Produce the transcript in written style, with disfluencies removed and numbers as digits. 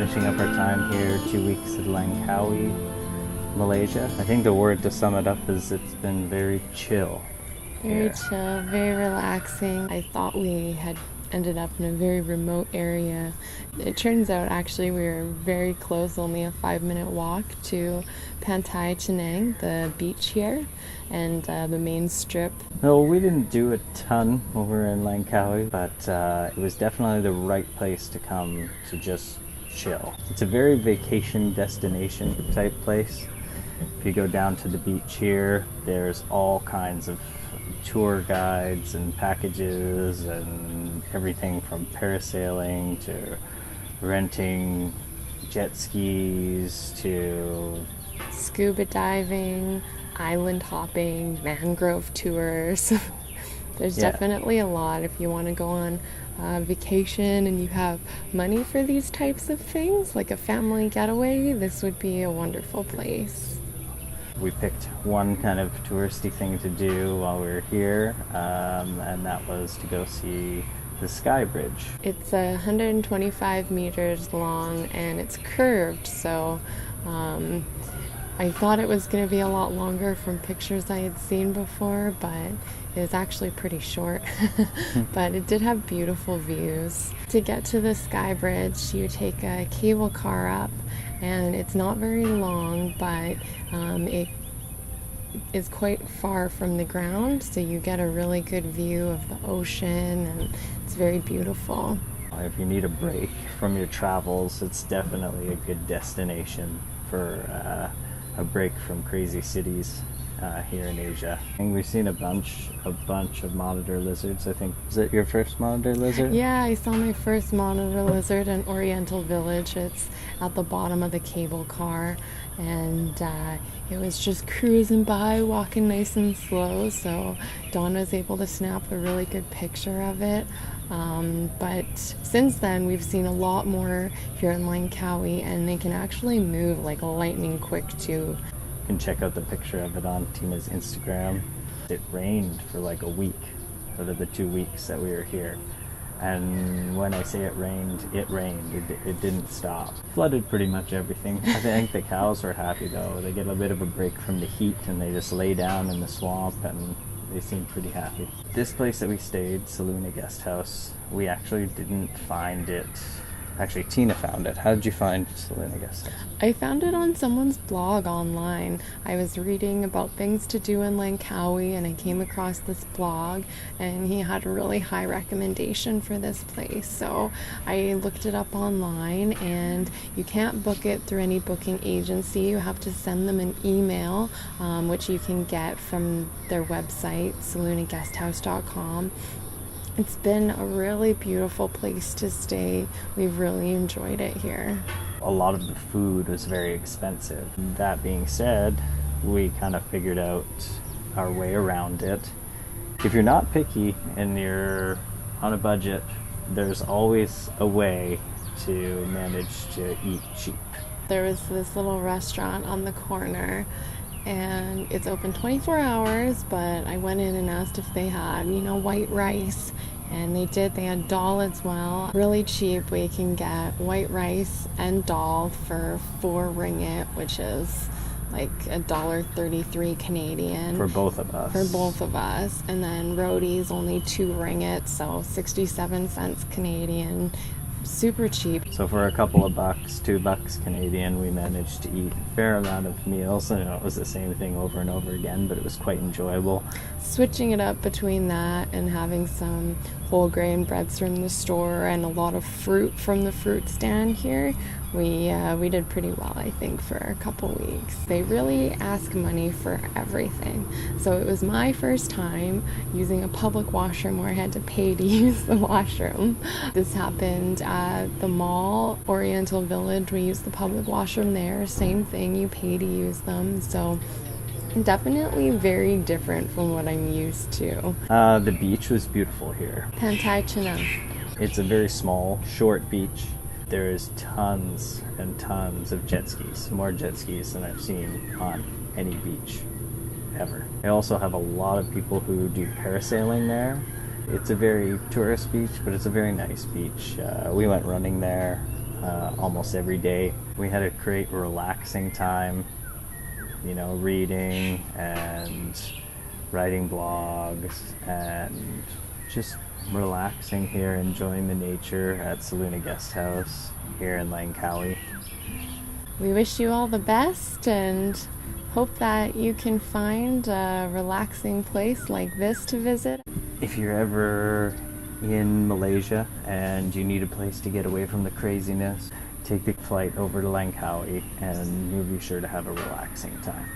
finishing up our time here, 2 weeks at Langkawi, Malaysia. I think the word to sum it up is it's been very chill. Very chill, very relaxing. I thought we had ended up in a very remote area. It turns out actually we were very close, only a 5-minute walk to Pantai Penang, the beach here, and the main strip. No, we didn't do a ton over in Langkawi, but it was definitely the right place to come to just chill. It's a very vacation destination type place. If you go down to the beach here, there's all kinds of tour guides and packages and everything from parasailing to renting jet skis to scuba diving, island hopping, mangrove tours. There's definitely a lot if you want to go on vacation and you have money for these types of things, like a family getaway. This would be a wonderful place. We picked one kind of touristy thing to do while we were here, and that was to go see the Sky Bridge. It's 125 meters long and it's curved, so I thought it was going to be a lot longer from pictures I had seen before, but it was actually pretty short. But it did have beautiful views. To get to the Sky Bridge, you take a cable car up, and it's not very long, but it is quite far from the ground, so you get a really good view of the ocean, and it's very beautiful. If you need a break from your travels, it's definitely a good destination for a break from crazy cities here in Asia. And we've seen a bunch of monitor lizards. I think, is it your first monitor lizard? Yeah, I saw my first monitor lizard in Oriental Village. It's at the bottom of the cable car, and it was just cruising by, walking nice and slow, so Dawn was able to snap a really good picture of it. But since then, we've seen a lot more here in Langkawi, and they can actually move like lightning quick too. You can check out the picture of it on Tina's Instagram. It rained for like a week out of the 2 weeks that we were here. And when I say it rained. It didn't stop. Flooded pretty much everything. I think the cows were happy though. They get a bit of a break from the heat and they just lay down in the swamp and they seem pretty happy. This place that we stayed, Saluna Guest House, we actually didn't find it. Actually, Tina found it. How did you find Saluna Guest House? I found it on someone's blog online. I was reading about things to do in Langkawi, and I came across this blog, and he had a really high recommendation for this place. So I looked it up online, and you can't book it through any booking agency. You have to send them an email, which you can get from their website, salunaguesthouse.com. It's been a really beautiful place to stay. We've really enjoyed it here. A lot of the food was very expensive. That being said, we kind of figured out our way around it. If you're not picky and you're on a budget, there's always a way to manage to eat cheap. There was this little restaurant on the corner, and it's open 24 hours, but I went in and asked if they had, white rice, and they did. They had dal as well. Really cheap. We can get white rice and dal for 4 ringgit, which is like $1.33 Canadian. For both of us. For both of us. And then rotis only 2 ringgit, so 67 cents Canadian. Super cheap. So for a couple of bucks, $2 Canadian, we managed to eat a fair amount of meals. And it was the same thing over and over again, but it was quite enjoyable. Switching it up between that and having some whole grain breads from the store and a lot of fruit from the fruit stand here, we did pretty well, I think, for a couple weeks. They really ask money for everything. So it was my first time using a public washroom where I had to pay to use the washroom. This happened at the mall, Oriental Village. We used the public washroom there. Same thing, you pay to use them. So definitely very different from what I'm used to. The beach was beautiful here. Pantai Penang. It's a very small, short beach. There is tons and tons of jet skis, more jet skis than I've seen on any beach ever. They also have a lot of people who do parasailing there. It's a very tourist beach, but it's a very nice beach. We went running there almost every day. We had a great relaxing time, you know, reading and writing blogs and just relaxing here, enjoying the nature at Saluna Guest House here in Langkawi. We wish you all the best and hope that you can find a relaxing place like this to visit. If you're ever in Malaysia and you need a place to get away from the craziness, take the flight over to Langkawi and you'll be sure to have a relaxing time.